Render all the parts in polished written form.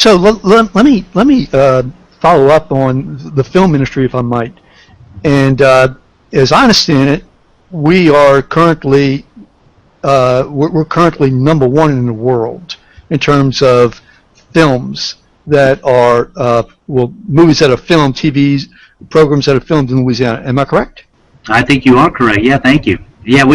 So let me follow up on the film industry, if I might. And as I understand it, we are currently we're currently number one in the world in terms of films that are movies that are filmed, TVs programs that are filmed in Louisiana. Am I correct? I think you are correct. Yeah, thank you. Yeah,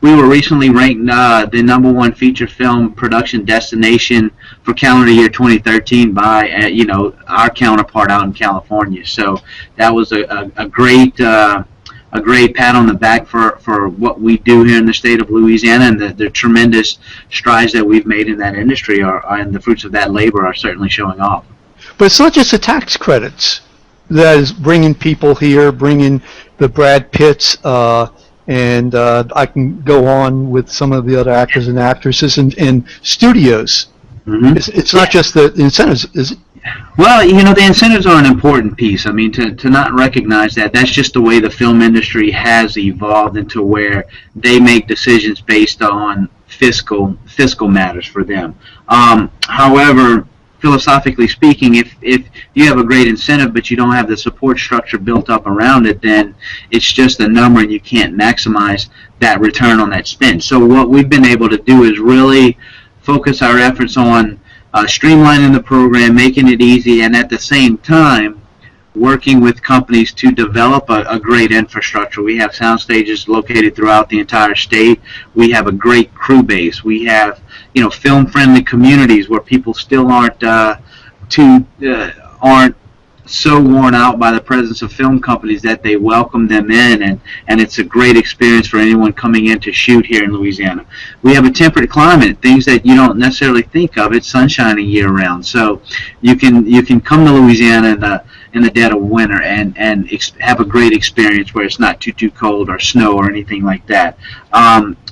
we were recently ranked the number one feature film production destination for calendar year 2013 by our counterpart out in California. So that was a great pat on the back for what we do here in the state of Louisiana, and the tremendous strides that we've made in that industry and the fruits of that labor are certainly showing off. But it's not just the tax credits that is bringing people here, bringing the Brad Pitts. And I can go on with some of the other actors and actresses in studios. Mm-hmm. It's not just the incentives, is it? Well, the incentives are an important piece. I mean, to not recognize that's just the way the film industry has evolved into where they make decisions based on fiscal matters for them. However, philosophically speaking, if you have a great incentive but you don't have the support structure built up around it, then it's just a number and you can't maximize that return on that spend. So what we've been able to do is really focus our efforts on streamlining the program, making it easy, and at the same time working with companies to develop a great infrastructure. We have sound stages located throughout the entire state. We have a great crew base. We have film-friendly communities where people still aren't so worn out by the presence of film companies that they welcome them in, and it's a great experience for anyone coming in to shoot here in Louisiana. We have a temperate climate, things that you don't necessarily think of. It's sunshining year-round, so you can come to Louisiana in the dead of winter and have a great experience where it's not too cold or snow or anything like that.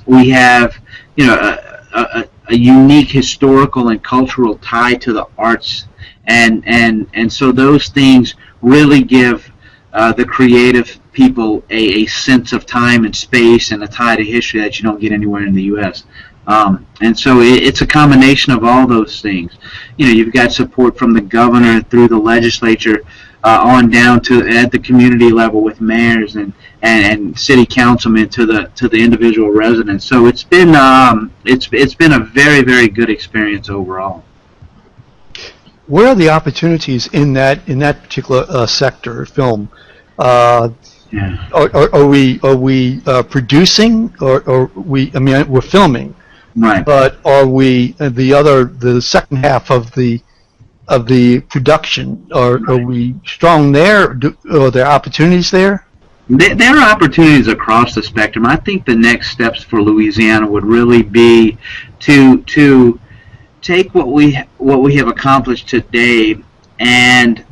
We have a unique historical and cultural tie to the arts, and so those things really give the creative people a sense of time and space and a tie to history that you don't get anywhere in the U.S. And so it's a combination of all those things. You've got support from the governor through the legislature on down to at the community level with mayors and city councilmen to the individual residents. So it's been a very, very good experience overall. Where are the opportunities in that particular sector, film? Are we producing or we? I mean, we're filming, right? But are we the second half of the production? Are we strong there? Are there opportunities there? There are opportunities across the spectrum. I think the next steps for Louisiana would really be to take what we have accomplished today and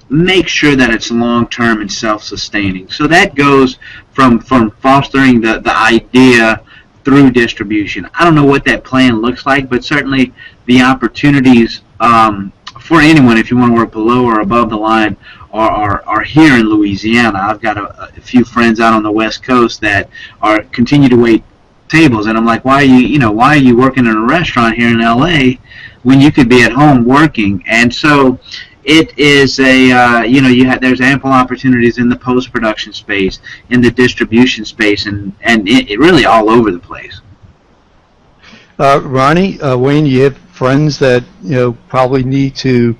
make sure that it's long-term and self-sustaining. So that goes from fostering the idea through distribution. I don't know what that plan looks like, but certainly the opportunities for anyone, if you want to work below or above the line, are here in Louisiana. I've got a few friends out on the West Coast that continue to wait tables, and I'm like, why are you working in a restaurant here in LA when you could be at home working? And so it is there's ample opportunities in the post-production space, in the distribution space, and it really all over the place. Ronnie, Wayne, you have friends that probably need to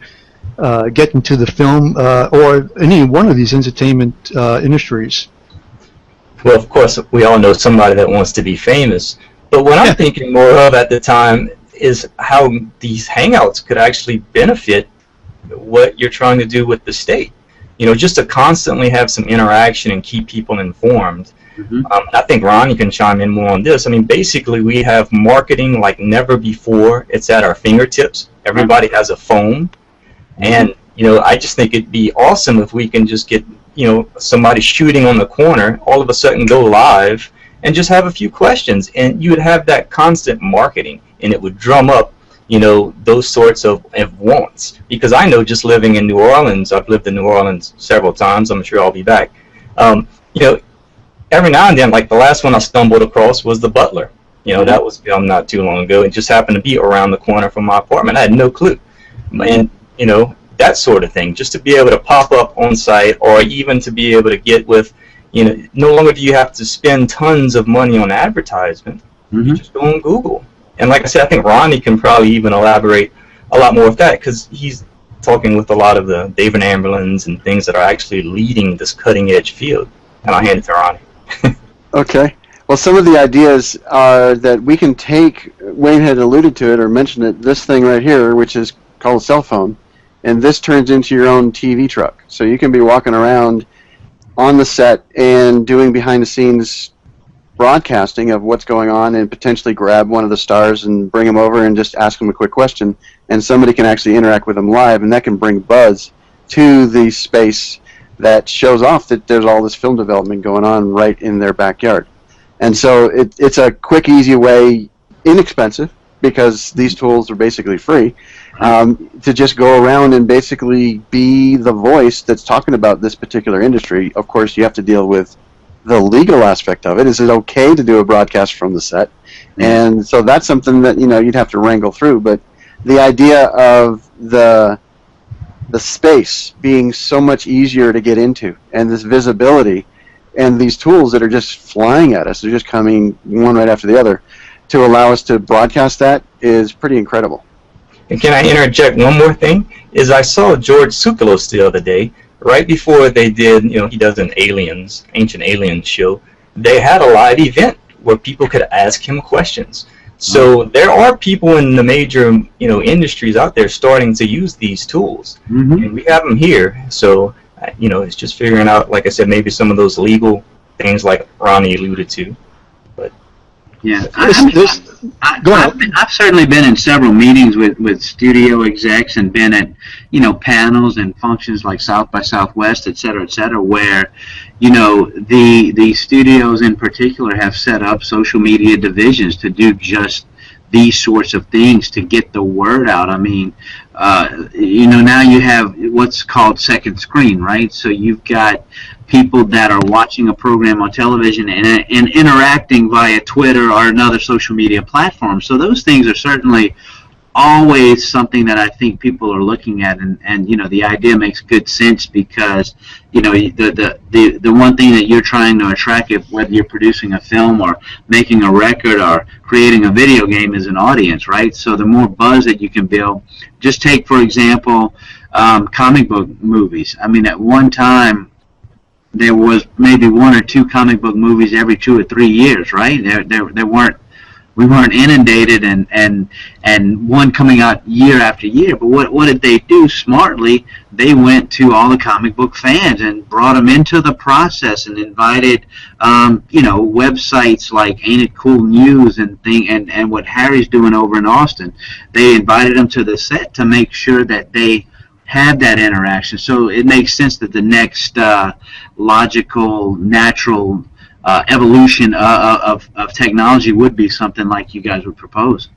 get into the film or any one of these entertainment industries. Well, of course, we all know somebody that wants to be famous. But what I'm thinking more of at the time is how these hangouts could actually benefit what you're trying to do with the state. Just to constantly have some interaction and keep people informed. Mm-hmm. I think Ron, you can chime in more on this. I mean, basically, we have marketing like never before. It's at our fingertips. Everybody has a phone. And, I just think it'd be awesome if we can just get, somebody shooting on the corner, all of a sudden go live and just have a few questions. And you would have that constant marketing, and it would drum up, those sorts of wants. Because I know just living in New Orleans, I've lived in New Orleans several times. I'm sure I'll be back. Every now and then, like the last one I stumbled across was The Butler. That was filmed not too long ago. It just happened to be around the corner from my apartment. I had no clue. and that sort of thing, just to be able to pop up on site, or even to be able to get with, no longer do you have to spend tons of money on advertisement. You just go on Google. And like I said, I think Ronnie can probably even elaborate a lot more with that, because he's talking with a lot of the David Amberlins and things that are actually leading this cutting edge field. And I'll hand it to Ronnie. Okay. Well, some of the ideas are that we can take, Wayne had alluded to it or mentioned it, this thing right here, which is called a cell phone, and this turns into your own TV truck. So you can be walking around on the set and doing behind-the-scenes broadcasting of what's going on, and potentially grab one of the stars and bring them over and just ask them a quick question, and somebody can actually interact with them live, and that can bring buzz to the space that shows off that there's all this film development going on right in their backyard. And so it's a quick, easy way, inexpensive, because these tools are basically free, to just go around and basically be the voice that's talking about this particular industry. Of course, you have to deal with the legal aspect of it. Is it okay to do a broadcast from the set? And so that's something that you'd have to wrangle through. But the idea of the space being so much easier to get into, and this visibility, and these tools that are just flying at us, they're just coming one right after the other, to allow us to broadcast that is pretty incredible. And can I interject one more thing? Is I saw George Tsoukalos the other day, right before they did, he does an Ancient Aliens show, they had a live event where people could ask him questions. So there are people in the major, industries out there starting to use these tools. And we have them here. So, it's just figuring out, like I said, maybe some of those legal things like Ronnie alluded to. But yeah, I've certainly been in several meetings with studio execs, and been at panels and functions like South by Southwest, et cetera, where the studios in particular have set up social media divisions to do just these sorts of things to get the word out. I mean, now you have what's called second screen, right? So you've got people that are watching a program on television and interacting via Twitter or another social media platform. So those things are certainly always something that I think people are looking at, and the idea makes good sense, because the one thing that you're trying to attract, whether you're producing a film or making a record or creating a video game, is an audience, right? So the more buzz that you can build, just take for example comic book movies. I mean, at one time there was maybe one or two comic book movies every 2 or 3 years, right? We weren't inundated and one coming out year after year. But what did they do smartly? They went to all the comic book fans and brought them into the process, and invited websites like Ain't It Cool News and what Harry's doing over in Austin. They invited them to the set to make sure that they had that interaction. So it makes sense that the next logical, natural evolution of technology would be something like you guys would propose.